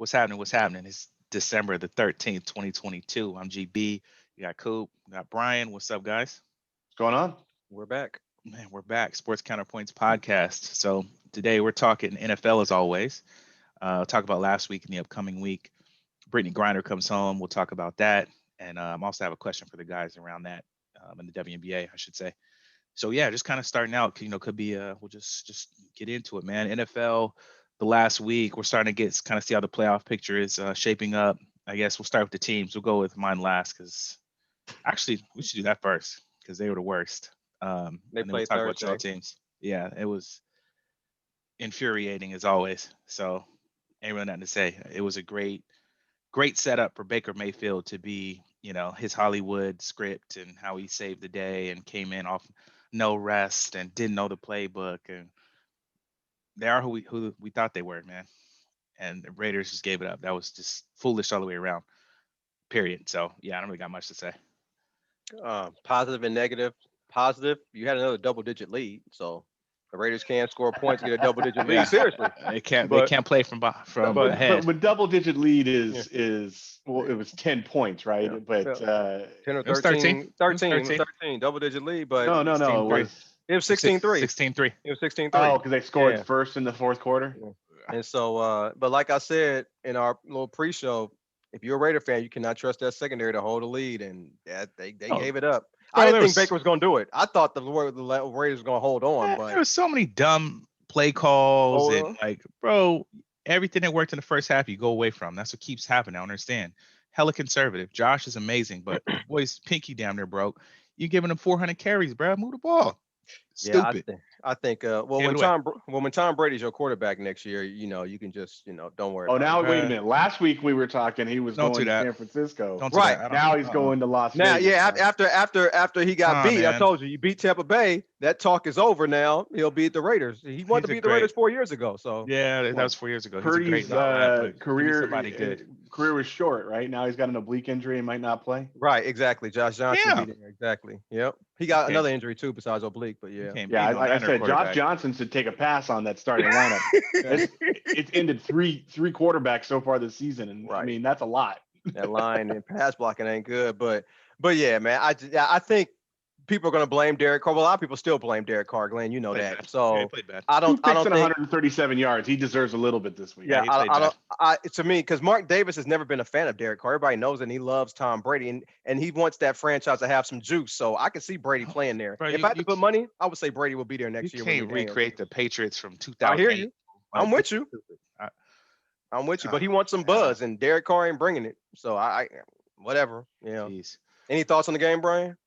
What's happening? What's happening? It's December the 13th, 2022. I'm GB. You got Coop. You got Brian. What's up, guys? What's going on? We're back. Man, we're back. Sports Counterpoints podcast. So today we're talking NFL as always. Talk about last week and the upcoming week. Brittney Griner comes home. We'll talk about that. And also have a question for the guys around that in the WNBA, I should say. So yeah, just kind of starting out, could be we'll just get into it, man. NFL the last week, we're starting to get kind of see how the playoff picture is shaping up. I guess we'll start with the teams. We'll go with mine last because actually we should do that first because they were the worst. They and then we'll play talk about Thursday. y'all teams. Yeah, it was infuriating as always. So ain't really nothing to say. It was a great setup for Baker Mayfield to be, his Hollywood script and how he saved the day and came in off no rest and didn't know the playbook. And they are who we thought they were, man. And the Raiders just gave it up. That was just foolish all the way around. Period. So yeah, I don't really got much to say. Positive and negative. Positive, you had another double-digit lead, so the Raiders can't score points to get a double-digit lead. Yeah. Seriously, They can't But- play from But ahead. when double-digit lead is well, it was 10 points, right? Yeah. But 10 or It was 13. 13. 13. It was 13. Double-digit lead, but no, it 16-3. was 16-3. 16-3. It was 16-3. oh, because they scored Yeah. first in the fourth quarter. And so, but like I said in our little pre-show, if you're a Raider fan, you cannot trust that secondary to hold a lead, and they Oh. gave it up. Bro, I didn't there think was- Baker was going to do it. I thought the Raiders were going to hold on, Man, but there was so many dumb play calls Oh, and like, bro, everything that worked in the first half, you go away from. That's what keeps happening. I understand. Hella conservative. Josh is amazing, but boy's pinky damn near broke. You giving him 400 carries, bro. Move the ball. yeah, Stupid. I think Give when it away. Tom Brady's your quarterback next year, you can just don't worry. Oh, about now it. wait a minute. Last week we were talking he was Don't going do to that. San Francisco. Don't do Right. that. I don't- Now he's going to Las Now, Vegas. yeah, after he got Nah, beat, I man. told you beat Tampa Bay. That talk is over now. He'll beat the Raiders. He wanted He's to a beat the great- Raiders 4 years ago. So Yeah, that Well, was 4 years ago. He's a great Purdy's young lad, but give me career somebody good. was short, right? Now he's got an oblique injury and might not play. right, exactly. Josh Johnson Yeah. beat him. Exactly. Yep. He got Okay. another injury too besides oblique, but You yeah. can't Yeah, beat no like I Niner said, Josh quarterback. Johnson should take a pass on that starting lineup. It's ended three quarterbacks so far this season, and I Right. mean that's a lot. That line and pass blocking ain't good, but yeah, man. I think people are going to blame Derek Carr. Well, a lot of people still blame Derek Carr, Glenn. You know Played that. bad. Yeah, So he played bad. I Two don't picks and think. 137 yards. He deserves a little bit this week. Yeah, he played to me, because Mark Davis has never been a fan of Derek Carr. Everybody knows that, and he loves Tom Brady, and he wants that franchise to have some juice. So I can see Brady playing there. Bro, if you- I had to you put money, I would say Brady will be there You next year. can't recreate the Patriots from 2008. I hear you. I'm Like, with you. I- I'm with you, but he Ah, wants some yeah. buzz, and Derek Carr ain't bringing it. So I whatever. Yeah. Jeez. Any thoughts on the game, Brian?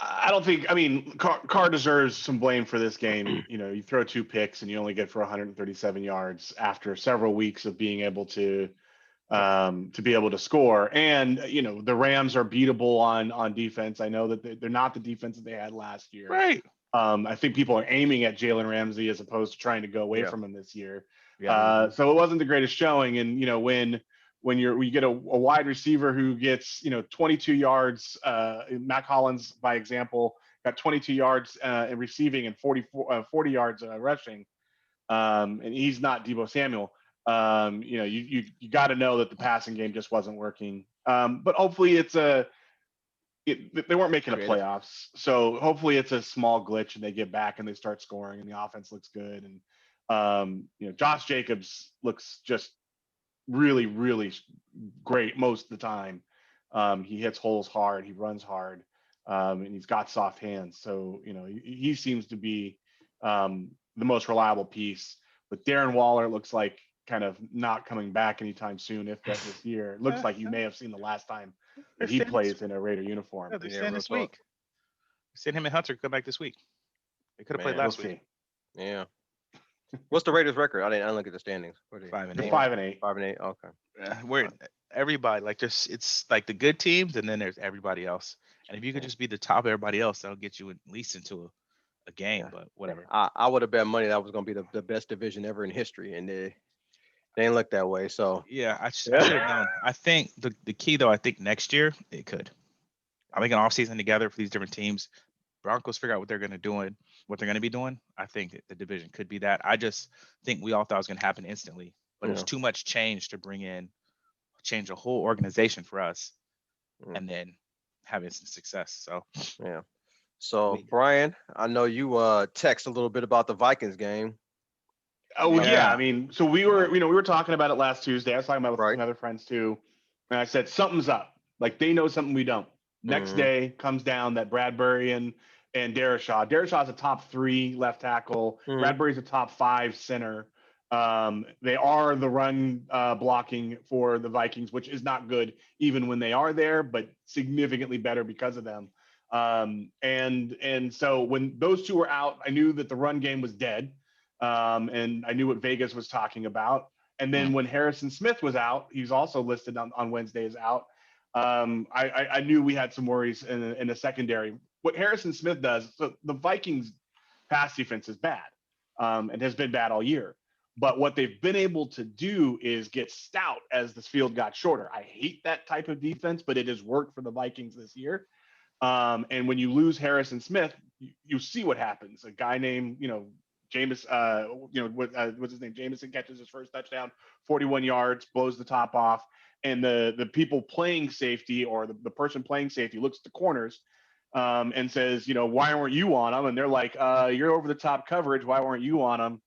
I don't think. I mean, Carr deserves some blame for this game. You throw two picks and you only get for 137 yards after several weeks of being able to be able to score. And the Rams are beatable on defense. I know that they're not the defense that they had last year. Right. I think people are aiming at Jalen Ramsey as opposed to trying to go away Yeah. from him this year. Yeah. So it wasn't the greatest showing. And when you get a wide receiver who gets 22 yards, Mac Hollins by example got 22 yards in receiving and 40 yards rushing, and he's not Deebo Samuel. You got to know that the passing game just wasn't working. But hopefully they weren't making the playoffs, so hopefully it's a small glitch and they get back and they start scoring and the offense looks good. And Josh Jacobs looks just really, really great most of the time. He hits holes hard, he runs hard, and he's got soft hands. So he seems to be the most reliable piece. But Darren Waller looks like kind of not coming back anytime soon, if that this year. It looks like you may have seen the last time that he plays in a Raider uniform. Yeah, they're Yeah, saying real this talk. week. Send him and Hunter come back this week. They could have played Man, last We'll week. see. Yeah. What's the Raiders' record? I didn't look at the standings. What are they? 5-8. They're 5-8. 5-8. Okay. Where everybody like it's like the good teams and then there's everybody else. And if you could just be the top of everybody else, that'll get you at least into a game. Yeah. But whatever. I would have bet money that was going to be the best division ever in history, and they didn't look that way. So Yeah, I should have known. I think the key though, I think next year it could. I think an offseason together for these different teams. Broncos figure out what they're going to be doing. I think the division could be that. I just think we all thought it was going to happen instantly. but it was too much change to change the whole organization for us, and then having some success. So yeah. So Brian, I know you text a little bit about the Vikings game. Oh yeah, I mean, so we were talking about it last Tuesday. I was talking about it with some other friends too, and I said something's up. Like they know something we don't. Next day comes down that Bradbury and Darrisaw. Darrishaw's a top 3 left tackle. Bradbury's a top 5 center. They are the run blocking for the Vikings, which is not good even when they are there, but significantly better because of them. And so when those two were out, I knew that the run game was dead. And I knew what Vegas was talking about. And then when Harrison Smith was out, he's also listed on Wednesday as out. I knew we had some worries in the secondary. What Harrison Smith does, so the Vikings pass defense is bad, and has been bad all year. But what they've been able to do is get stout as this field got shorter. I hate that type of defense, but it has worked for the Vikings this year. And when you lose Harrison Smith, you see what happens. A guy named, Jameis, what's his name? Jameson catches his first touchdown, 41 yards, blows the top off. And the people playing safety, or the person playing safety, looks at the corners and says, why weren't you on them? And they're like, you're over the top coverage. Why weren't you on them?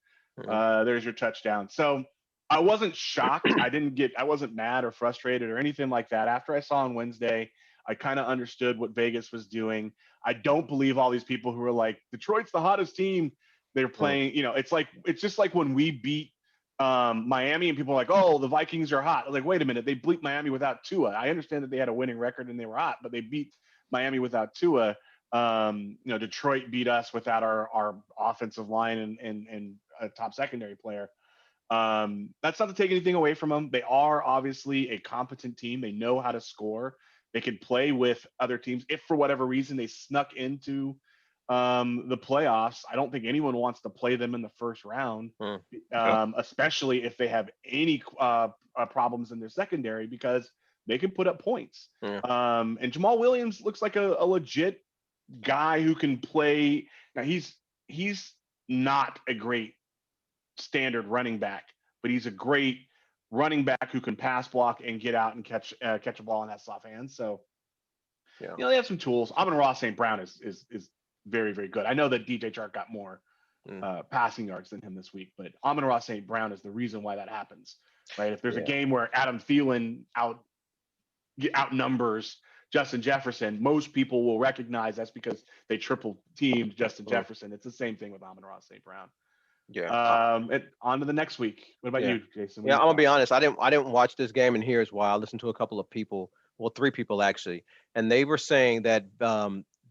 There's your touchdown. So I wasn't shocked. I wasn't mad or frustrated or anything like that. After I saw on Wednesday, I kind of understood what Vegas was doing. I don't believe all these people who are like, Detroit's the hottest team. They're playing, it's just like when we beat Miami and people are like, oh, the Vikings are hot. Like, wait a minute, they beat Miami without Tua. I understand that they had a winning record and they were hot, but they beat Miami without Tua. Detroit beat us without our offensive line and a top secondary player. That's not to take anything away from them. They are obviously a competent team. They know how to score. They can play with other teams. If for whatever reason they snuck into the playoffs, I don't think anyone wants to play them in the first round, especially if they have any problems in their secondary, because they can put up points. And Jamal Williams looks like a legit guy who can play. Now he's not a great standard running back, but he's a great running back who can pass block and get out and catch a ball in that soft hand. So they have some tools. Amon-Ra St. Brown is very, very good. I know that DJ Chark got more passing yards than him this week, but Amon-Ra St. Brown is the reason why that happens, right? If there's a game where Adam Thielen outnumbers Justin Jefferson, most people will recognize that's because they triple teamed Justin Jefferson. It's the same thing with Amon-Ra St. Brown. On to the next week. What about you, Jason? I'm gonna be honest. I didn't watch this game, and here's why. I listened to a couple of people, 3 people actually, and they were saying that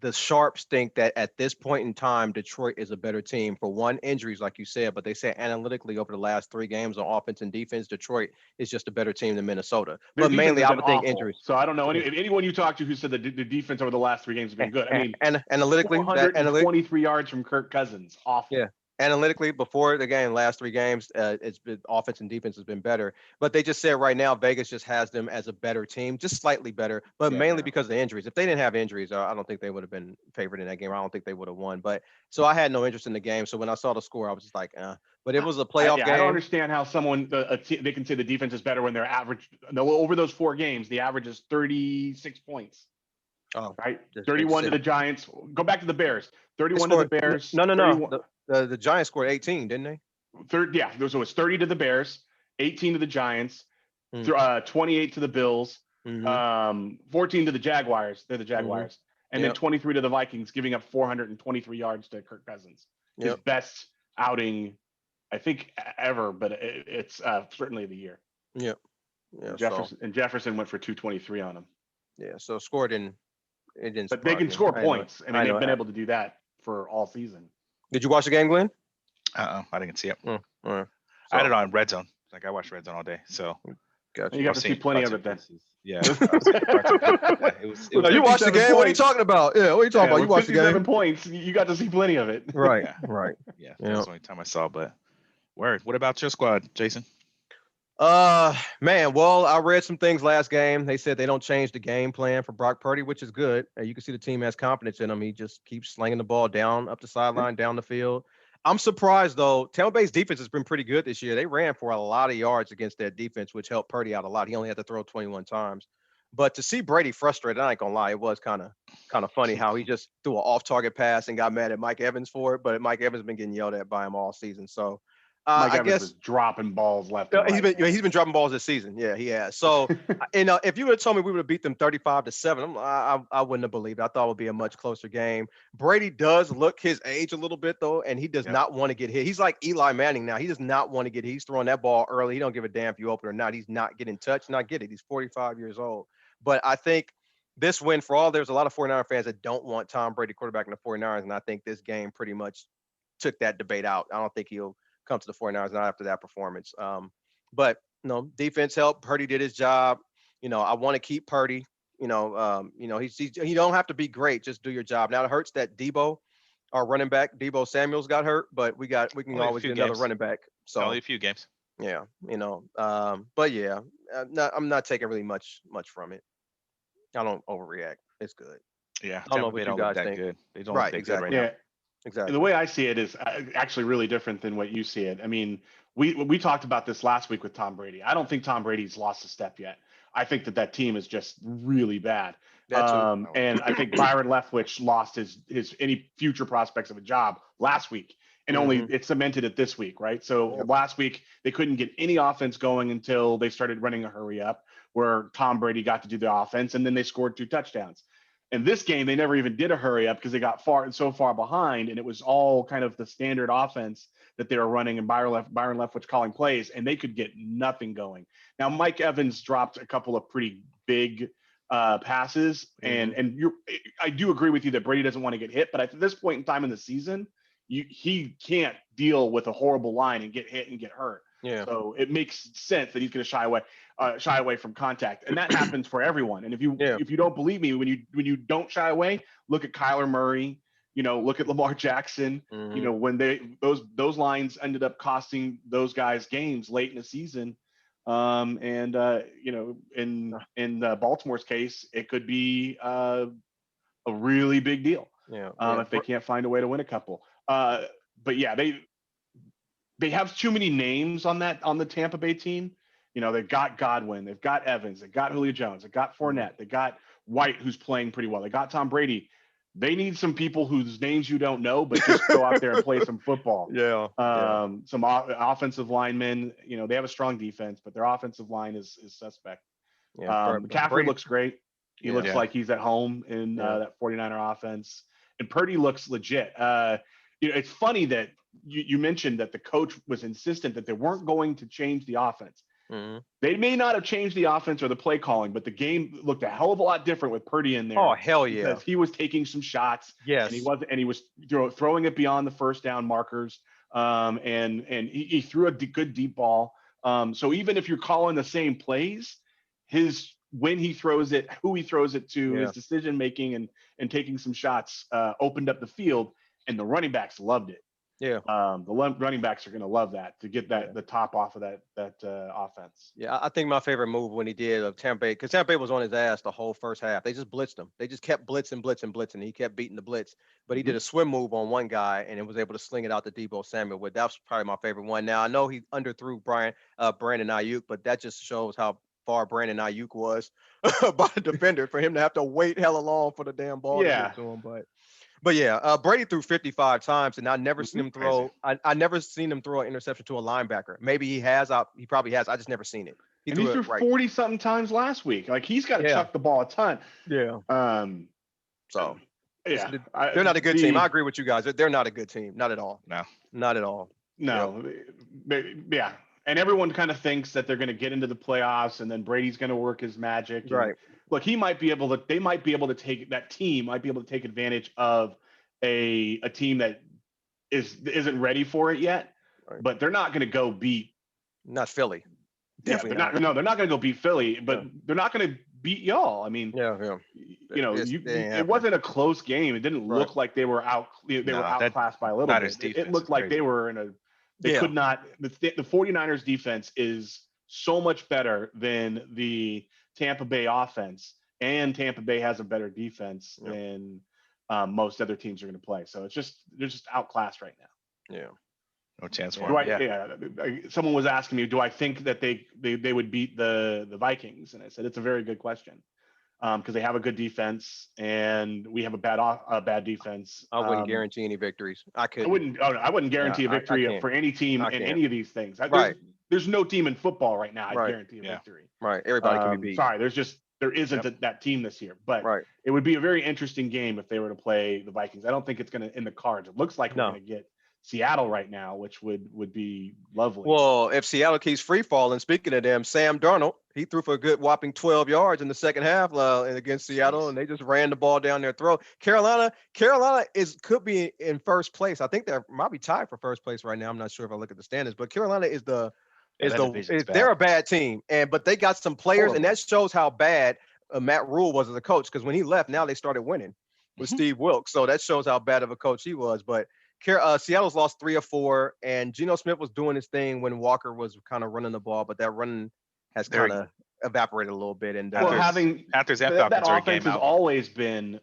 the Sharps think that at this point in time, Detroit is a better team. For one, injuries, like you said, but they say analytically over the last 3 games on offense and defense, Detroit is just a better team than Minnesota. But mainly, I would think injuries. So I don't know anyone you talk to who said that the defense over the last 3 games has been good. I mean, and analytically, 123 yards from Kirk Cousins, awful. Yeah. Analytically, before the game, last 3 games, it's been offense and defense has been better. But they just said right now, Vegas just has them as a better team, just slightly better, but mainly because of the injuries. If they didn't have injuries, I don't think they would have been favored in that game. I don't think they would have won. But so I had no interest in the game. So when I saw the score, I was just like, But it was a playoff game. I don't understand how they can say the defense is better when their average over those 4 games, the average is 36 points. Oh, right. 31 to the Giants. Go back to the Bears. 31 to the Bears. No. The Giants scored 18, didn't they? So it was 30 to the Bears, 18 to the Giants, 28 to the Bills, 14 to the Jaguars. They're the Jaguars. And then 23 to the Vikings, giving up 423 yards to Kirk Cousins. His best outing, I think, ever, but it's certainly the year. Jefferson went for 223 on him. Yeah, so scored in. It didn't. But they can score points. I mean, they've been able to do that for all season. Did you watch the game, Glenn? I didn't see it. I had it on Red Zone. Like I watched Red Zone all day, so gotcha. You got to see plenty of it then. Yeah. You watched the game. What are you talking about? Yeah, what are you talking about? You watched the game. 57 points. You got to see plenty of it. Right. Yeah, that's the only time I saw. But word. What about your squad, Jason? Man, well, I read some things last game. They said they don't change the game plan for Brock Purdy, which is good. You can see the team has confidence in him. He just keeps slinging the ball down up the sideline, down the field. I'm surprised though. Tampa Bay's defense has been pretty good this year. They ran for a lot of yards against their defense, which helped Purdy out a lot. He only had to throw 21 times. But to see Brady frustrated, I ain't gonna lie, it was kind of funny how he just threw an off-target pass and got mad at Mike Evans for it. But Mike Evans has been getting yelled at by him all season. So Mike I Evans guess was dropping balls left and he's right. been dropping balls this season. Yeah, he has. So if you would have told me we would have beat them 35-7, I wouldn't have believed it. I thought it would be a much closer game. Brady does look his age a little bit though, and he does not want to get hit. He's like Eli Manning now. He does not want to get hit. He's throwing that ball early. He don't give a damn if you open or not. He's not getting touched. Not get it. He's 45 years old. But I think this win for all, there's a lot of 49er fans that don't want Tom Brady quarterback in the 49ers, and I think this game pretty much took that debate out. I don't think he'll come to the 49ers not after that performance. But defense helped. Purdy did his job. I want to keep Purdy. He don't have to be great. Just do your job. Now it hurts that Debo, our running back, Debo Samuels got hurt, but we can Only always get another running back. So only a few games. Yeah, but yeah, I'm not taking really much from it. I don't overreact. It's good. Yeah, I don't know Tampa Bay what you don't look guys that think. good. They don't Right, look that exactly. good right Yeah. now. Exactly. The way I see it is actually really different than what you see it. I mean, we talked about this last week with Tom Brady. I don't think Tom Brady's lost a step yet. I think that team is just really bad. And I think Byron Leftwich lost his any future prospects of a job last week, and only it cemented it this week, right? So last week they couldn't get any offense going until they started running a hurry up, where Tom Brady got to do the offense, and then they scored 2 touchdowns. In this game, they never even did a hurry up because they got so far behind, and it was all kind of the standard offense that they were running, and Byron Leftwich calling plays, and they could get nothing going. Now, Mike Evans dropped a couple of pretty big passes, and I do agree with you that Brady doesn't want to get hit, but at this point in time in the season, he can't deal with a horrible line and get hit and get hurt. Yeah. So it makes sense that he's going to shy away from contact, and that happens for everyone. And if you don't believe me, when you don't shy away, look at Kyler Murray. Look at Lamar Jackson. When those lines ended up costing those guys games late in the season. In Baltimore's case, it could be a really big deal. If they can't find a way to win a couple. But yeah, they have too many names on the Tampa Bay team. They've got Godwin, they've got Evans, they've got Julio Jones, they've got Fournette, they got White, who's playing pretty well. They got Tom Brady. They need some people whose names you don't know, but just go out there and play some football. Some offensive linemen. They have a strong defense, but their offensive line is suspect. McCaffrey looks great. He looks like he's at home in that 49er offense. And Purdy looks legit. It's funny that you mentioned that the coach was insistent that they weren't going to change the offense. They may not have changed the offense or the play calling, but the game looked a hell of a lot different with Purdy in there. Oh, hell yeah. Because he was taking some shots. Yes. And he was throwing it beyond the first down markers. And he threw a good deep ball. So even if you're calling the same plays, when he throws it, who he throws it to, his decision making and taking some shots opened up the field, and the running backs loved it. The running backs are going to love that, to get the top off of that offense. Yeah, I think my favorite move when he did of Tampa Bay, because Tampa Bay was on his ass the whole first half. They just blitzed him. They just kept blitzing. He kept beating the blitz, but he did a swim move on one guy and it was able to sling it out to Debo Samuel. That's probably my favorite one. Now I know he underthrew Brandon Ayuk, but that just shows how far Brandon Ayuk was by the defender for him to have to wait hella long for the damn ball to get to him. But yeah, Brady threw 55 times, and I never seen him throw. I never seen him throw an interception to a linebacker. Maybe he has. He probably has. I just never seen it. He threw 40 something times last week. Like, he's got to chuck the ball a ton. Yeah. So yeah, they're not a good team. I agree with you guys. They're not a good team. Not at all. No. Not at all. No. Yeah. And everyone kind of thinks that they're going to get into the playoffs, and then Brady's going to work his magic. Right. Look, they might be able to take advantage of a team that isn't ready for it yet, but they're not going to go beat. Not Philly. Definitely not. No, they're not going to go beat Philly, but they're not going to beat y'all. I mean, it wasn't a close game. It didn't look like they were out. They were outclassed by a little bit. It looked like they were in a. They could not. The 49ers defense is so much better than the Tampa Bay offense, and Tampa Bay has a better defense than most other teams are going to play. So they're just outclassed right now. Yeah. No chance for Do them. I, Yeah. someone was asking me, do I think that they would beat the Vikings? And I said, it's a very good question. Because they have a good defense and we have a bad defense. I wouldn't guarantee any victories. I couldn't. I wouldn't guarantee a I victory can't. for any team I in can't. any of these things. Right. There's no team in football right now I'd Right. guarantee a victory. Right. Everybody can be beat. Sorry, there isn't that team this year. But Right. it would be a very interesting game if they were to play the Vikings. I don't think it's going to in the cards. It looks like we're going to get Seattle right now, which would be lovely. Well, if Seattle keeps free falling, speaking of them, Sam Darnold, he threw for a good whopping 12 yards in the second half against Seattle, and they just ran the ball down their throat. Carolina could be in first place. I think they might be tied for first place right now. I'm not sure if I look at the standings, but Carolina they're a bad team, but they got some players, and that shows how bad Matt Rule was as a coach. Because when he left, now they started winning with Steve Wilkes, so that shows how bad of a coach he was. But Seattle's lost 3 or 4, and Geno Smith was doing his thing when Walker was kind of running the ball, but that running has kind of evaporated a little bit. And that offense has always been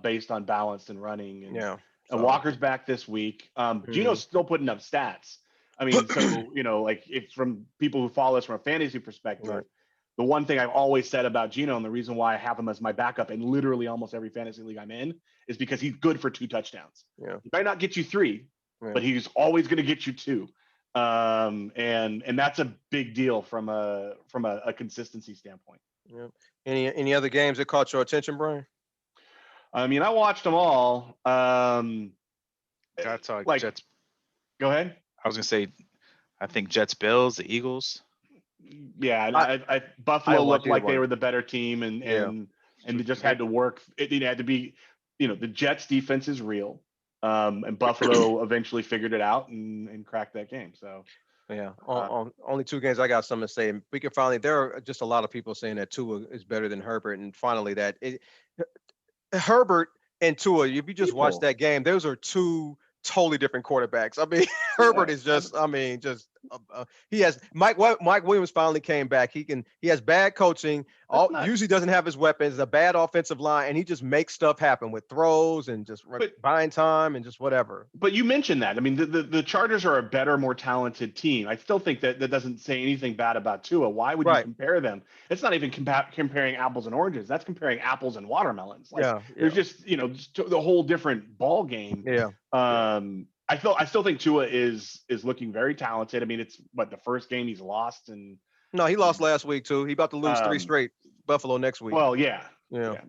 based on balanced and running. And, and Walker's back this week. Geno's still putting up stats. I mean, so like if from people who follow us from a fantasy perspective, the one thing I've always said about Geno, and the reason why I have him as my backup in literally almost every fantasy league I'm in, is because he's good for 2 touchdowns. Yeah. He might not get you 3, but he's always going to get you 2. And that's a big deal from a consistency standpoint. Yeah. Any other games that caught your attention, Brian? I mean, I watched them all. That's like Jets. Go ahead. I was gonna say, I think Jets, Bills, the Eagles. Yeah, I Buffalo looked like they were the better team, and they just had to work. It had to be, the Jets defense is real, and Buffalo eventually figured it out and cracked that game. So on only 2 games I got something to say. We can finally. There are just a lot of people saying that Tua is better than Herbert, and finally that Herbert and Tua. If you just watch that game, those are 2 totally different quarterbacks. I mean, Herbert is just. I mean, just. He has Mike Williams finally came back. He has bad coaching. Usually doesn't have his weapons, a bad offensive line, and he just makes stuff happen with throws and just buying time and just whatever. But you mentioned that. I mean, the Chargers are a better, more talented team. I still think that doesn't say anything bad about Tua. Why would you compare them? It's not even comparing apples and oranges. That's comparing apples and watermelons. There's just the whole different ball game. I still think Tua is looking very talented. I mean, it's the first game he's lost, and no, he lost last week too. He about to lose 3 straight. Buffalo next week. Well,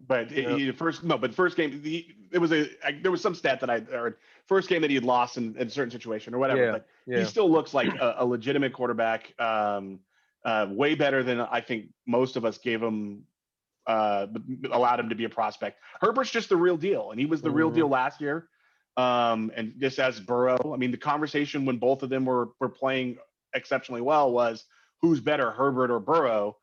but the first game there was some stat that I heard. First game that he had lost in a certain situation or whatever. But he still looks like a legitimate quarterback. Way better than I think most of us gave him. Allowed him to be a prospect. Herbert's just the real deal, and he was the real deal last year. And just as Burrow, I mean, the conversation when both of them were playing exceptionally well was who's better, Herbert or Burrow.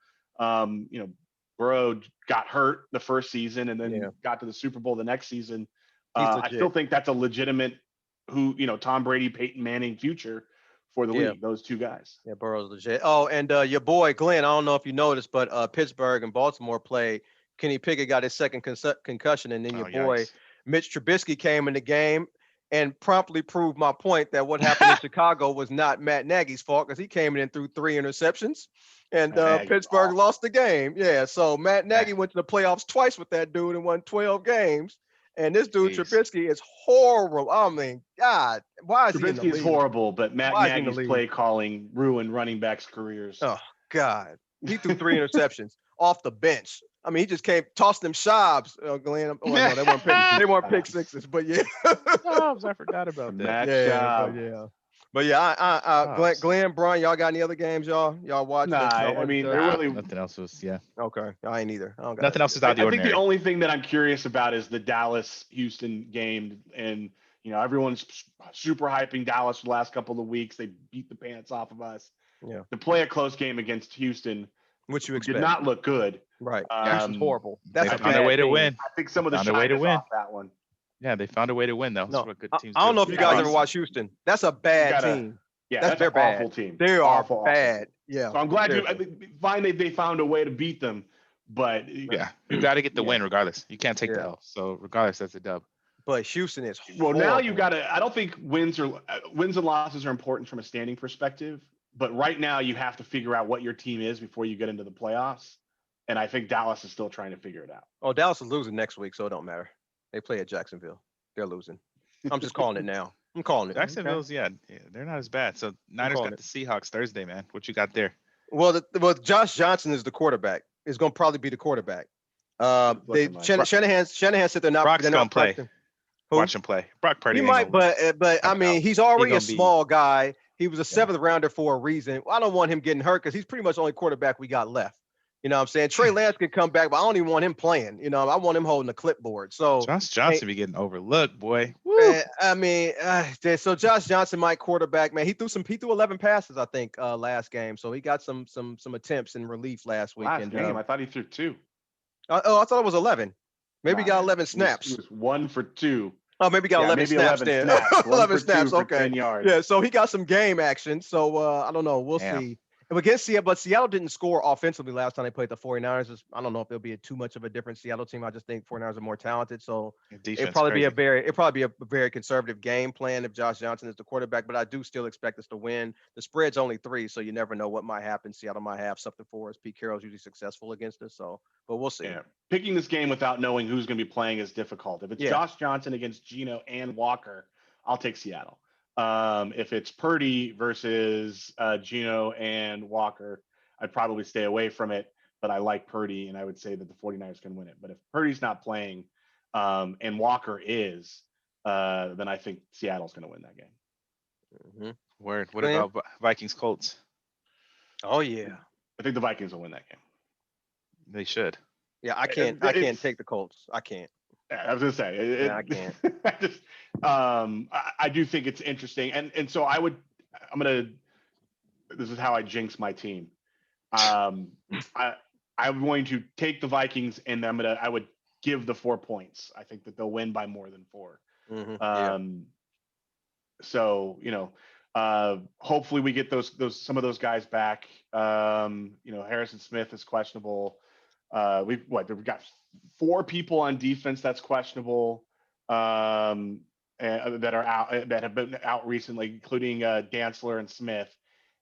Burrow got hurt the first season and then got to the Super Bowl the next season. I still think that's a legitimate Tom Brady, Peyton Manning future for the league, those 2 guys. Yeah, Burrow's legit. Oh, and your boy Glenn, I don't know if you noticed, but Pittsburgh and Baltimore played. Kenny Pickett got his second concussion, and then your boy Mitch Trubisky came in the game and promptly proved my point that what happened in Chicago was not Matt Nagy's fault, because he came in and threw 3 interceptions, and Pittsburgh lost the game. Yeah, so Matt Nagy went to the playoffs twice with that dude and won 12 games. And this dude Trubisky is horrible. I mean, God, why is Trubisky he in the league? Is horrible, but Matt Nagy's play calling ruined running backs' careers. Oh God, he threw 3 interceptions off the bench. I mean, he just tossed them shobs, Glenn. Oh, no, they weren't pick sixes, but Shobs, I forgot about that. But Glenn, Brian, y'all got any other games y'all watch? Nah, I mean, really nothing else was Okay, I ain't either. Nothing else is out of the ordinary. I think the only thing that I'm curious about is the Dallas-Houston game, and everyone's super hyping Dallas for the last couple of weeks. They beat the pants off of us. Yeah. To play a close game against Houston, which you expect, did not look good. Right. Houston's horrible. That's found a way to win. I think some of the shyness off that one. Yeah, they found a way to win, though. No, what good teams I don't know if you guys ever watched Houston. That's a bad team. Yeah, that's an awful team. They are bad. Yeah. So I'm glad they found a way to beat them, but you got to get the win regardless. You can't take the L. So regardless, that's a dub. But Houston is Well, now you horrible. got to. I don't think wins and losses are important from a standing perspective. But right now, you have to figure out what your team is before you get into the playoffs. And I think Dallas is still trying to figure it out. Oh, Dallas is losing next week, so it don't matter. They play at Jacksonville. They're losing. I'm just calling it now. I'm calling it. Jacksonville's, yeah, they're not as bad. So Niners calling got the Seahawks Thursday, man. What you got there? Well, Josh Johnson is the quarterback. Is going to probably be the quarterback. Shanahan said they're not. Brock's They're gonna not play. practicing. Who? Watch him play. Brock Purdy. He ain't might, gonna lose. but I mean, he's already a gonna be- small guy. He was a seventh rounder for a reason. I don't want him getting hurt because he's pretty much the only quarterback we got left. You know what I'm saying? Trey Lance could come back, but I don't even want him playing. You know, I want him holding the clipboard. So Josh Johnson be getting overlooked, boy. Woo. I mean, so Josh Johnson might quarterback, man. He threw 11 passes, I think, last game. So he got some attempts in relief last week. Last game, I thought he threw 2. I thought it was 11. Maybe he got 11 snaps. He was 1 for 2. Oh, maybe he got 11 snaps 11 then. snaps. 11 snaps. Okay. 10 yards. Yeah, so he got some game action. So I don't know. We'll see. And against Seattle, but Seattle didn't score offensively last time they played the 49ers. I don't know if it'll be too much of a different Seattle team. I just think 49ers are more talented. So it'd probably be a very conservative game plan if Josh Johnson is the quarterback. But I do still expect us to win. The spread's only 3, so you never know what might happen. Seattle might have something for us. Pete Carroll's usually successful against us. So, but we'll see. Yeah. Picking this game without knowing who's going to be playing is difficult. If it's Josh Johnson against Geno and Walker, I'll take Seattle. If it's Purdy versus Geno and Walker, I'd probably stay away from it, but I like Purdy and I would say that the 49ers can win it. But if Purdy's not playing and Walker is, then I think Seattle's going to win that game. Mm-hmm. Word. What about Vikings Colts? Oh yeah, I think the Vikings will win that game. They should. Yeah, I can't take the Colts. I can't. I was gonna say, I can't. I do think it's interesting, and so this is how I jinx my team. I'm going to take the Vikings, and I would give the 4 points. I think that they'll win by more than 4. Mm-hmm. So hopefully we get some of those guys back. Harrison Smith is questionable. We've got 4 people on defense that's questionable and that are out, that have been out recently, including Dantzler and Smith.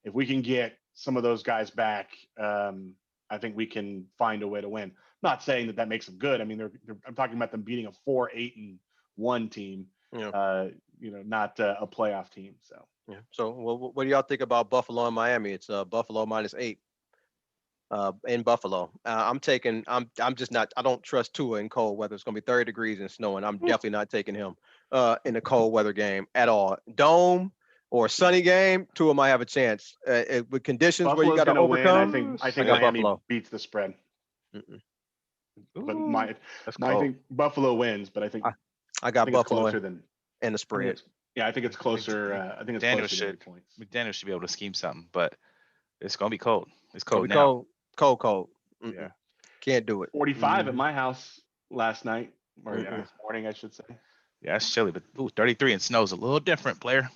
If we can get some of those guys back, I think we can find a way to win. Not saying that makes them good. I mean, I'm talking about them beating a 4-8-1 team, not a playoff team. So yeah. So what do y'all think about Buffalo and Miami? It's Buffalo -8. In Buffalo, I'm just not. I don't trust Tua in cold weather. It's gonna be 30 degrees and snowing. I'm definitely not taking him in a cold weather game at all. Dome or sunny game, Tua might have a chance. With conditions Buffalo's where you got to overcome. Win. I think Miami beats the spread. But I think Buffalo wins. But I think I got Buffalo and the spread. I think it's closer. I think it's McDaniel should be able to scheme something, but it's gonna be cold. It's cold now. Cold. Yeah, can't do it. 45 at my house last night, or this morning, I should say. Yeah, it's chilly, but 33 and snow's a little different, player.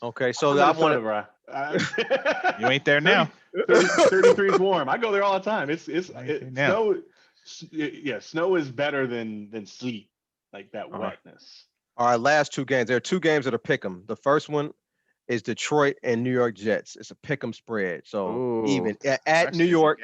Okay, so I want to. You ain't there now. 33 is warm. I go there all the time. It's snow. Yeah, snow is better than sleet, like that wetness. All right, last 2 games. There are 2 games that are pick 'em. The first one is Detroit and New York Jets. It's a pick 'em spread. So even at New York.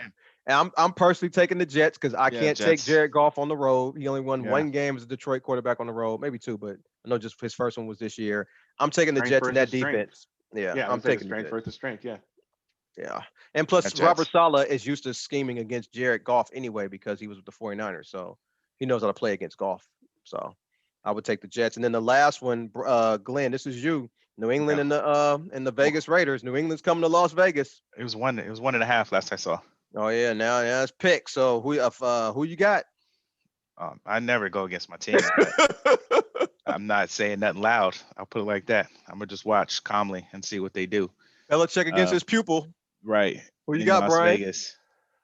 And I'm personally taking the Jets because I can't take Jared Goff on the road. He only won 1 game as a Detroit quarterback on the road, maybe 2, but I know just his first one was this year. I'm taking the Jets in that defense. Yeah, I'm taking strength versus strength. Yeah. And plus Robert Saleh is used to scheming against Jared Goff anyway because he was with the 49ers. So he knows how to play against Goff. So I would take the Jets. And then the last one, Glenn, this is you. New England and the Vegas Raiders. New England's coming to Las Vegas. It was 1.5 last I saw. Oh yeah, now it's pick. So who you got? I never go against my team. I'm not saying nothing loud. I'll put it like that. I'm gonna just watch calmly and see what they do. Belichick against his pupil. Right. Who you got, Las Brian? Vegas.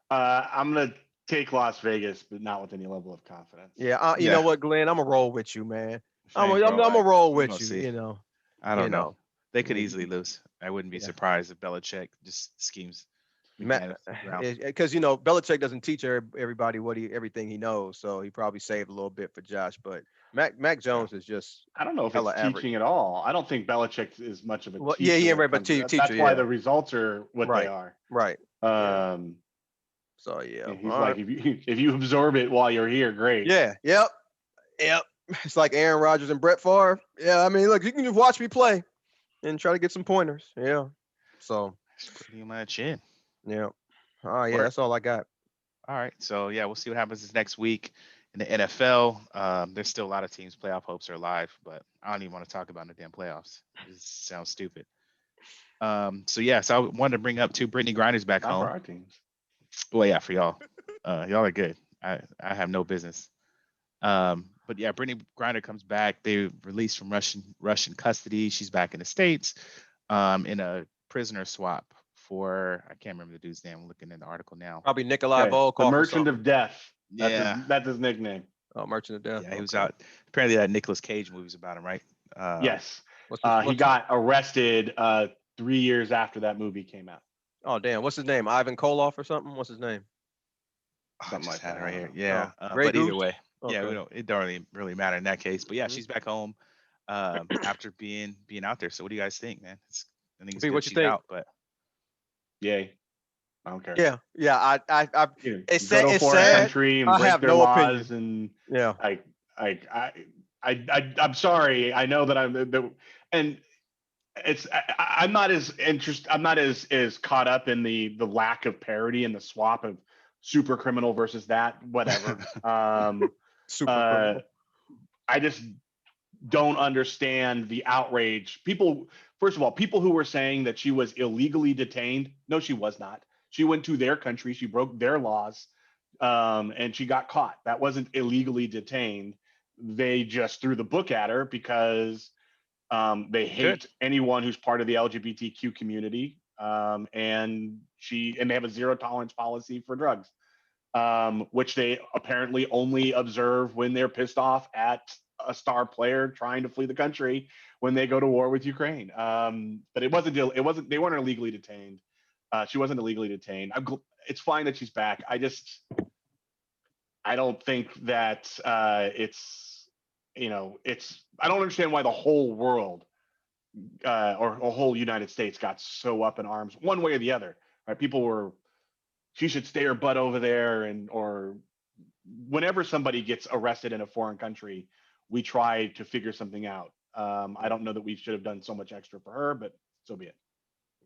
I'm gonna take Las Vegas, but not with any level of confidence. Yeah. You know what, Glenn? I'm gonna roll with you, man. I'm gonna roll with you. See. You know. I don't know. They could easily lose. I wouldn't be surprised if Belichick just schemes. Because Belichick doesn't teach everybody everything he knows, so he probably saved a little bit for Josh. But Mac Jones is just I don't know if it's hella average. teaching at all. I don't think Belichick is much of a Well, teacher. yeah, when it right, but comes to that. teacher, That's why yeah. the results are what they Right. are. Right. Yeah. Um, So yeah. and he's All like, right. if you absorb it while you're here, great. Yeah. Yep. Yep. It's like Aaron Rodgers and Brett Favre. Yeah. I mean, look, you can just watch me play and try to get some pointers. Yeah. So That's pretty much it. yeah. Oh yeah, Work. that's all I got. All right. So yeah, we'll see what happens this next week in the NFL. There's still a lot of teams' playoff hopes are alive, but I don't even want to talk about the damn playoffs. It sounds stupid. So yeah, so I wanted to bring up too. Brittney Griner's back Not for home. our teams. Well, yeah, for y'all. Y'all are good. I have no business. But yeah, Brittney Griner comes back. They released from Russian custody. She's back in the States, in a prisoner swap for, I can't remember the dude's name. I'm looking at the article now. Probably Nikolai Okay, Volkov the or Merchant something. of Death. Yeah. That's his nickname. Oh, Merchant of Death. Yeah, he was Okay. out. Apparently, that Nicolas Cage movie's about him, right? Yes. What's He got arrested 3 years after that movie came out. Oh damn, what's his name? Ivan Koloff or something? What's his name? I Something just like had it that, right I here. don't Yeah. Grey But either Goose? way, yeah, Okay. it don't really matter in that case. But yeah, Mhm. she's back home after being out there. So what do you guys think, man? I think it's B, good what you she's think? out, but Yay. I don't care. Yeah, I it's Go sad. to a It's foreign sad. country and I break have their no laws opinion. and Yeah. I'm sorry. I know that and I'm not as interested. I'm not as caught up in the lack of parity and the swap of super criminal versus that whatever. Super criminal. I just don't understand the outrage. People, first of all, people who were saying that she was illegally detained. No, she was not. She went to their country. She broke their laws, and she got caught. That wasn't illegally detained. They just threw the book at her because they hate anyone who's part of the LGBTQ community, and they have a zero tolerance policy for drugs, which they apparently only observe when they're pissed off at a star player trying to flee the country when they go to war with Ukraine. But it wasn't. They weren't illegally detained. She wasn't illegally detained. It's fine that she's back. I don't think that it's. I don't understand why the whole world or a whole United States got so up in arms one way or the other. Right? People were, she should stay her butt over there, or whenever somebody gets arrested in a foreign country, we try to figure something out. I don't know that we should have done so much extra for her, but so be it.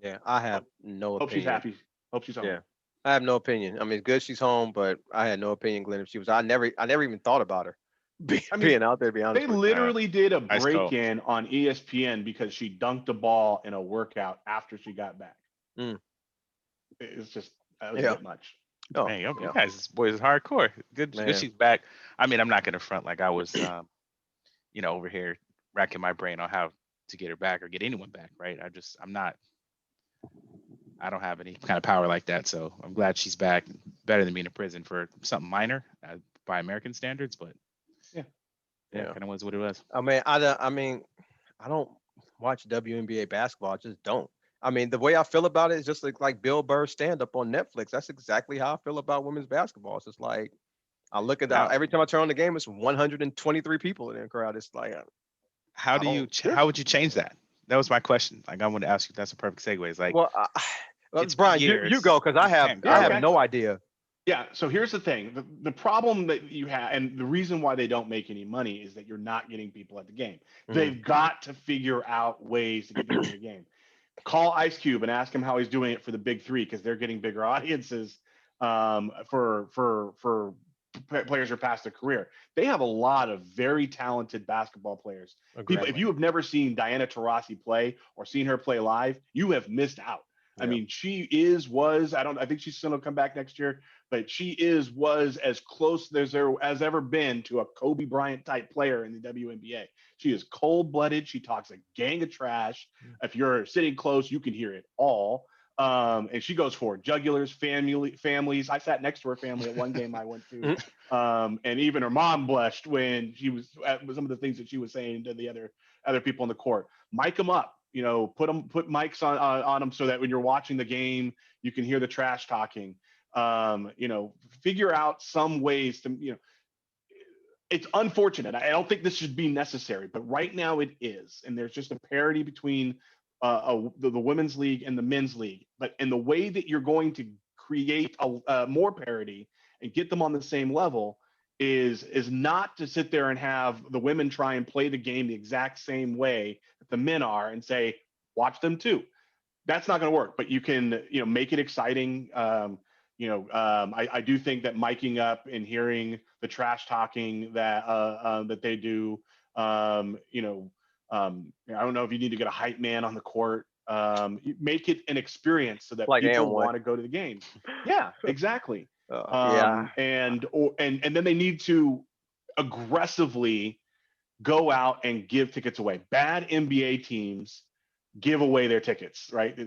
Yeah, I have no Hope she's opinion. happy. Hope she's home. Yeah, I have no opinion. I mean, it's good she's home, but I had no opinion, Glenn. If she was, I never even thought about her being out there. To be honest, They with you. literally did a Ice cold. break-in on ESPN because she dunked a ball in a workout after she got back. It's just that was a bit much. Oh, man, you guys, this boy is hardcore. Good she's back. I mean, I'm not gonna front like I was, over here racking my brain on how to get her back or get anyone back, right? I don't have any kind of power like that, so I'm glad she's back. Better than being in prison for something minor by American standards, but yeah, kind of was what it was. I mean, I don't watch WNBA basketball. I just don't. I mean, the way I feel about it is just like Bill Burr's stand up on Netflix. That's exactly how I feel about women's basketball. It's just like I look at that every time I turn on the game. It's 123 people in the crowd. It's like, how would you change that? That was my question. Like, I want to ask you. That's a perfect segue. It's like, it's Brian, you go, because I have no idea. Yeah. So here's the thing: the problem that you have, and the reason why they don't make any money, is that you're not getting people at the game. They've got to figure out ways to get people in the game. Call Ice Cube and ask him how he's doing it for the big three, because they're getting bigger audiences for players who are past their career. They have a lot of very talented basketball players. People, if you have never seen Diana Taurasi play or seen her play live, you have missed out. Yeah. I mean, I think she's going to come back next year, but was as close as there has ever been to a Kobe Bryant type player in the WNBA. She is cold-blooded. She talks a gang of trash. If you're sitting close, you can hear it all. And she goes for jugulars, families. I sat next to her family at one game I went to. And even her mom blushed when she was at some of the things that she was saying to the other people in the court. Mic them up, put mics on them so that when you're watching the game, you can hear the trash talking. Figure out some ways to, it's unfortunate. I don't think this should be necessary, but right now it is. And there's just a parity between the women's league and the men's league. But in the way that you're going to create more parity and get them on the same level is not to sit there and have the women try and play the game the exact same way that the men are and say, watch them too. That's not going to work, but you can, make it exciting. I do think that miking up and hearing the trash talking that they do, I don't know if you need to get a hype man on the court. Make it an experience so that Like people Amway. want to go to the game. Yeah, exactly. Yeah. And then they need to aggressively go out and give tickets away. Bad NBA teams give away their tickets, right?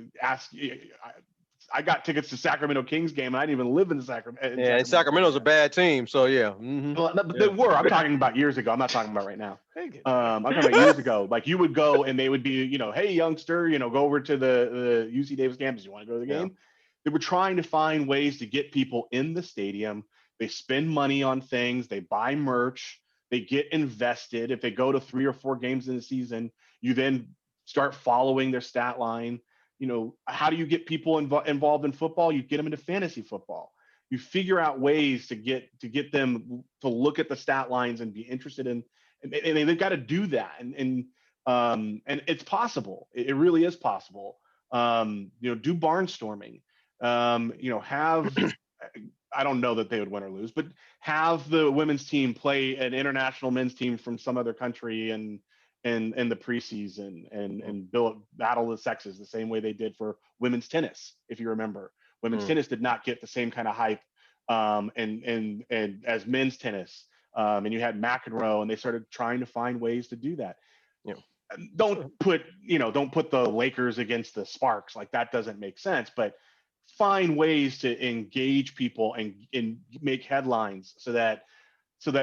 I got tickets to Sacramento Kings game, and I didn't even live in Sacramento. And Sacramento's a bad team, so yeah. Mm-hmm. Well, they were. I'm talking about years ago. I'm not talking about right now. I'm talking about years ago. Like you would go, and they would be, hey, youngster, go over to the UC Davis campus. You want to go to the game? They were trying to find ways to get people in the stadium. They spend money on things. They buy merch. They get invested. If they go to 3 or 4 games in the season, you then start following their stat line. How do you get people involved in football? You get them into fantasy football. You figure out ways to get them to look at the stat lines and be interested in, and they've got to do that. And it's possible. It really is possible. Do barnstorming. Have, I don't know that they would win or lose, but have the women's team play an international men's team from some other country and the preseason and build battle the sexes the same way they did for women's tennis. If you remember, women's tennis did not get the same kind of hype and as men's tennis. And you had McEnroe, and they started trying to find ways to do that. Don't put the Lakers against the Sparks. Like that doesn't make sense, but find ways to engage people and make headlines so that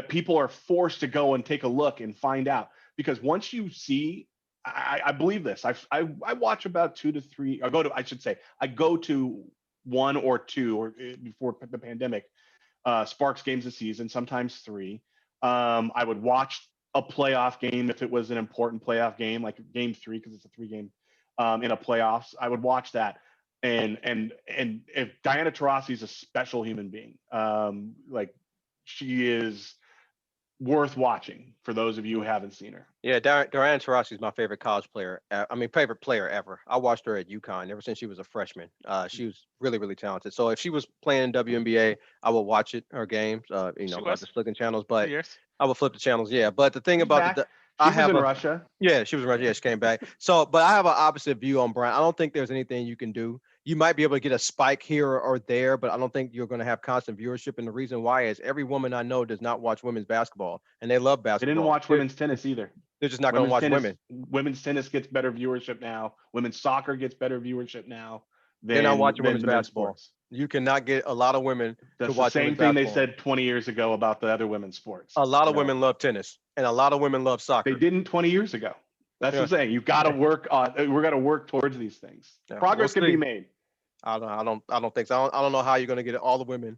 people are forced to go and take a look and find out. Because once you see, I believe this. I watch about 2 to 3. I go to 1 or 2 or before the pandemic, Sparks games a season, sometimes 3. I would watch a playoff game if it was an important playoff game, like game 3 because it's a 3-game in a playoffs. I would watch that. And if Diana Taurasi is a special human being, like she is worth watching for those of you who haven't seen her. Yeah, Diana Taurasi is my favorite college player. Favorite player ever. I watched her at UConn ever since she was a freshman. She was really, really talented. So if she was playing WNBA, I would watch her games. About the flipping channels, but I would flip the channels. Yeah, but the thing about she was in Russia. Yeah, she was in Russia. Yeah, she came back. So, but I have an opposite view on Brian. I don't think there's anything you can do. You might be able to get a spike here or there, but I don't think you're going to have constant viewership. And the reason why is every woman I know does not watch women's basketball, and they love basketball. They didn't watch women's tennis either. They're just not going to watch women. Women's tennis gets better viewership now. Women's soccer gets better viewership now. They're not watching women's basketball. Sports. You cannot get a lot of women to watch. That's the same thing they said 20 years ago about the other women's sports. A lot of women love tennis, and a lot of women love soccer. They didn't 20 years ago. That's what I'm saying. You've got to work on. We're going to work towards these things. Progress can be made. I don't think so. I don't know how you're going to get all the women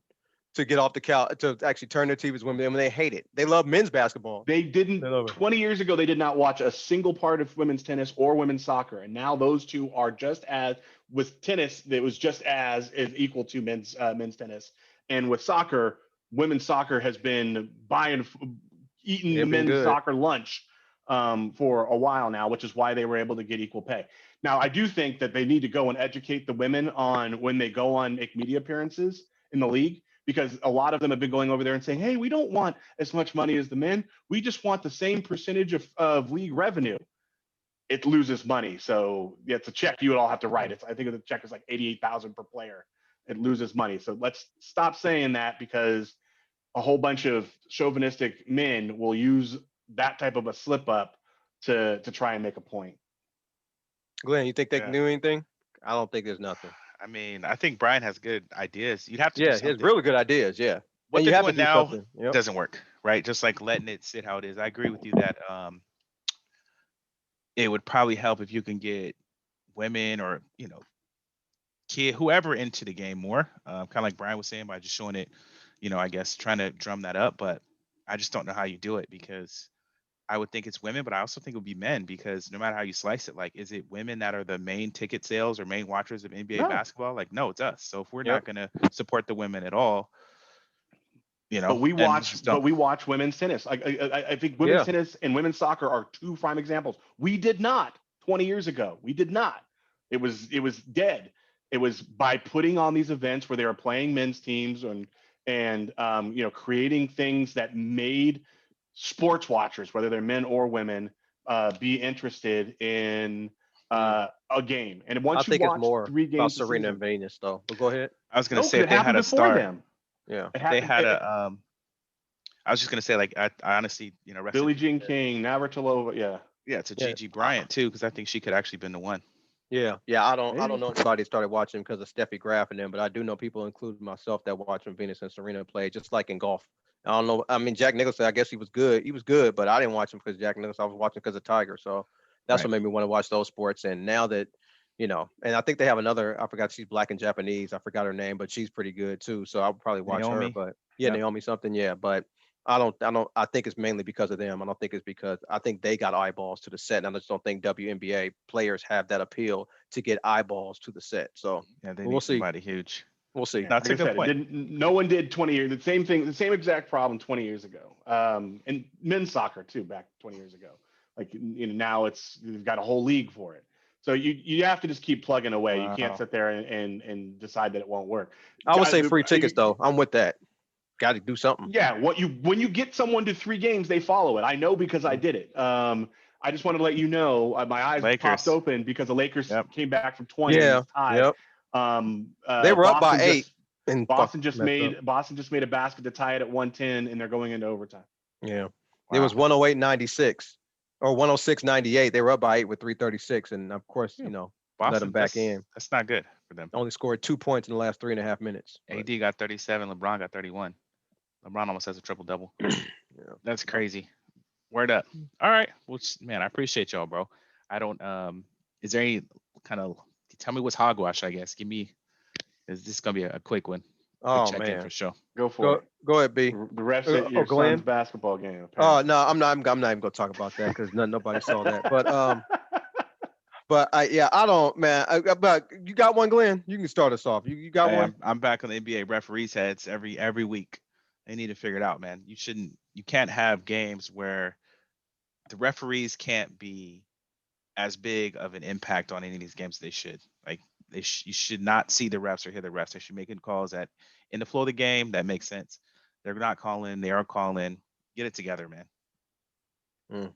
to get off the couch to actually turn their TVs when they hate it. They love men's basketball. They didn't 20 years ago. They did not watch a single part of women's tennis or women's soccer, and now those two are just as with tennis. It was just as is equal to men's tennis, and with soccer, women's soccer has been eating the men's soccer lunch for a while now, which is why they were able to get equal pay. Now, I do think that they need to go and educate the women on when they go on make media appearances in the league, because a lot of them have been going over there and saying, hey, we don't want as much money as the men. We just want the same percentage of league revenue. It loses money. So it's a check you would all have to write. I think the check is like $88,000 per player. It loses money. So let's stop saying that, because a whole bunch of chauvinistic men will use that type of a slip up to try and make a point. Glenn, you think they can do anything? I don't think there's nothing. I mean, I think Brian has good ideas. You'd have to. Yeah, he has really good ideas. Yeah. What they're doing now doesn't work, right? Just like letting it sit how it is. I agree with you that it would probably help if you can get women or whoever into the game more. Kind of like Brian was saying, by just showing it, I guess trying to drum that up. But I just don't know how you do it, because I would think it's women, but I also think it would be men, because no matter how you slice it, like, is it women that are the main ticket sales or main watchers of NBA No, basketball? Like, no, it's us. So if we're Yep. not going to support the women at all, but we and watch, just but don't. we watch women's tennis. I think women's Yeah. tennis and women's soccer are two prime examples. We did not 20 years ago. We did not. It was dead. It was by putting on these events where they were playing men's teams and creating things that made sports watchers, whether they're men or women, be interested in Mm. a game. And I once you think it's watch more 3 about games a Serena and season, Venus, though. But go ahead. I was going no, to say, because if it they had happened a before star, them. Yeah. It if they happened. had a, I was just going to say, like, I honestly, rest in Billie peace Jean to- King, Navratilova, yeah. yeah, to Yeah. Gigi Bryant too, because I think she could actually been the one. Yeah. I don't Maybe. know anybody started watching because of Steffi Graf and them, but I do know people, including myself, that watching Venus and Serena play, just like in golf. I don't know. I mean, Jack Nicholson, I guess he was good. He was good, but I didn't watch him because Jack Nicholson. I was watching because of Tiger. So that's Right. what made me want to watch those sports. And now that, and I think they have another, I forgot, she's black and Japanese. I forgot her name, but she's pretty good too. So I'll probably watch her. Naomi. But yeah, Yep. Naomi something. Yeah. But I think it's mainly because of them. I don't think it's because I think they got eyeballs to the set. And I just don't think WNBA players have that appeal to get eyeballs to the set. So Yeah, they we'll need see. somebody huge. We'll see. Yeah, That's like a I good said, point. no one did 20 years. The same thing, the same exact problem 20 years ago. And men's soccer too, back 20 years ago. Like now you've got a whole league for it. So you have to just keep plugging away. You can't Wow. sit there and decide that it won't work. I would say free tickets though. I'm with that. Got to do something. Yeah, when you get someone to 3 games, they follow it. I know because I did it. I just wanted to let you know, my eyes popped Lakers. open because the Lakers Yep. came back from 20 and Yeah. was tied. Yep. They were up by 8 and Boston just messed up. made a basket to tie it at 110, and they're going into overtime. Yeah. It Wow. was 108-96 or 106-98. They were up by 8 with 3:36, and of course, Yeah. let Boston, them back in. That's not good for them. Only scored 2 points in the last 3.5 minutes. but- AD got 37. LeBron got 31. LeBron almost has a triple double. Yeah. That's crazy. Word up. All right. Well, man, I appreciate y'all, bro. I don't. Is there any kind of? Tell me what's hogwash. I guess. Is this gonna be a quick one? Oh Check in man. for sure. Go for it. Go ahead, B. The rest of your Glenn? son's basketball game. Oh apparently. no, I'm not even gonna talk about that because nobody saw that. But I don't, man. But you got one, Glenn. You can start us off. You got Hey, one. I'm back on the NBA referees' heads every week. They need to figure it out, man. You can't have games where the referees can't be as big of an impact on any of these games as they should. Like you should not see the refs or hear the refs. They should make calls that in the flow of the game that makes sense. They're not calling. They are calling. Get it together, man. Mm.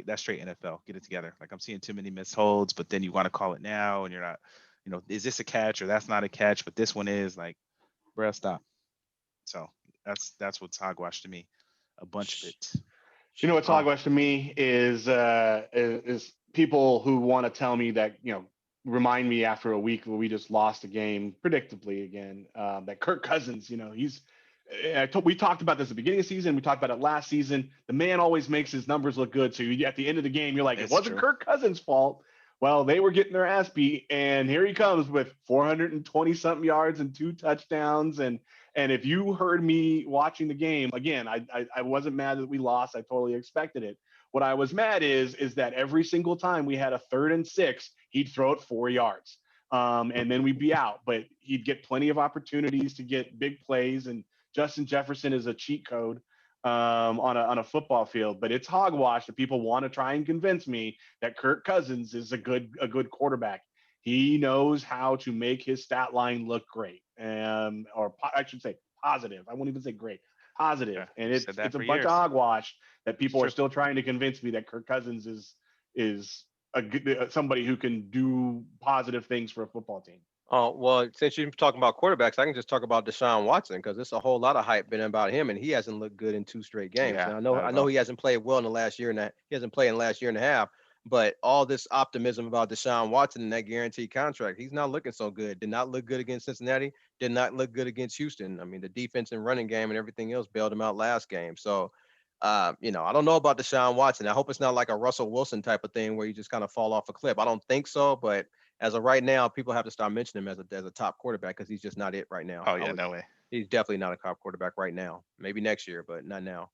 That's straight NFL. Get it together. Like I'm seeing too many missed holds, but then you want to call it now, and you're not. Is this a catch or that's not a catch? But this one is. Like, bro, stop. So that's what's hogwash to me. A bunch of it. You know what's hogwash to me is people who want to tell me that remind me after a week where we just lost a game predictably again, that Kirk Cousins, we talked about this at the beginning of the season. We talked about it last season. The man always makes his numbers look good. So at the end of the game, you're like, it wasn't Kirk Cousins' fault. Well, they were getting their ass beat, and here he comes with 420 something yards and 2 touchdowns. And if you heard me watching the game, again, I wasn't mad that we lost. I totally expected it. What I was mad is that every single time we had a 3rd and 6, he'd throw it 4 yards. And then we'd be out, but he'd get plenty of opportunities to get big plays. And Justin Jefferson is a cheat code on a football field, but it's hogwash that people want to try and convince me that Kirk Cousins is a good quarterback. He knows how to make his stat line look great, or I should say positive. I won't even say great, positive. Yeah, and it's a bunch years. of hogwash that people are still trying to convince me that Kirk Cousins is a good, somebody who can do positive things for a football team. Oh, well, since you're talking about quarterbacks, I can just talk about Deshaun Watson because there's a whole lot of hype been about him, and he hasn't looked good in 2 straight games. Yeah, and I know he hasn't played well in the last year, and he hasn't played in the last year and a half. But all this optimism about Deshaun Watson and that guaranteed contract, he's not looking so good. Did not look good against Cincinnati. Did not look good against Houston. I mean, the defense and running game and everything else bailed him out last game. So, I don't know about Deshaun Watson. I hope it's not like a Russell Wilson type of thing where you just kind of fall off a cliff. I don't think so, but as of right now, people have to start mentioning him as a top quarterback because he's just not it right now. Oh yeah, no way. He's definitely not a top quarterback right now. Maybe next year, but not now.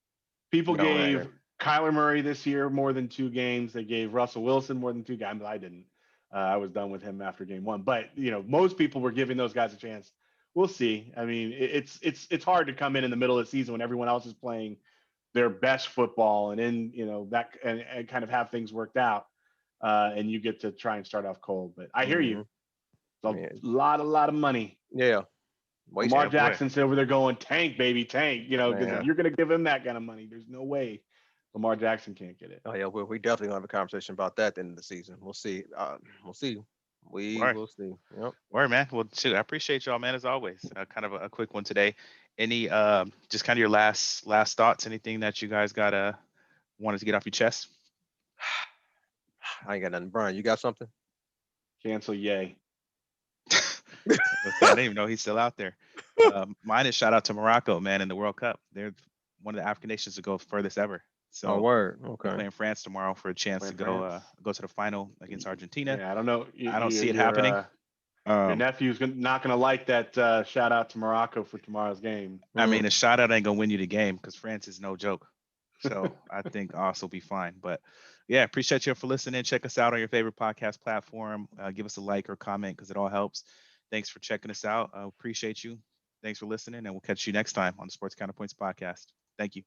People You don't gave either. Kyler Murray this year more than 2 games. They gave Russell Wilson more than 2 games. I didn't. I was done with him after game 1. But most people were giving those guys a chance. We'll see. I mean, it's hard to come in the middle of the season when everyone else is playing their best football and that and kind of have things worked out, and you get to try and start off cold. But I hear you. It's a lot of money. Yeah. Lamar Jackson's over there going tank, baby, tank. Because Man. if you're going to give him that kind of money, there's no way Lamar Jackson can't get it. Oh yeah, we definitely gonna have a conversation about that at the end of the season. We'll see. We'll see. Will see. Yep. Word, man. Well, shoot, I appreciate y'all, man, as always. Kind of a quick one today. Any just kind of your last thoughts? Anything that you guys got wanted to get off your chest? I ain't got nothing. Brian, you got something? Cancel Yay. I didn't even know he's still out there. Mine is shout out to Morocco, man, in the World Cup. They're one of the African nations to go furthest ever. So word. they're Okay. playing France tomorrow for a chance to go to the final against Argentina. Yeah, I don't know. I don't see it happening. Your nephew's not going to like that shout out to Morocco for tomorrow's game. I mean, a shout out ain't gonna win you the game because France is no joke. So I think us will be fine. But yeah, appreciate you for listening. Check us out on your favorite podcast platform. Give us a like or comment because it all helps. Thanks for checking us out. Appreciate you. Thanks for listening, and we'll catch you next time on the Sports Counterpoints podcast. Thank you.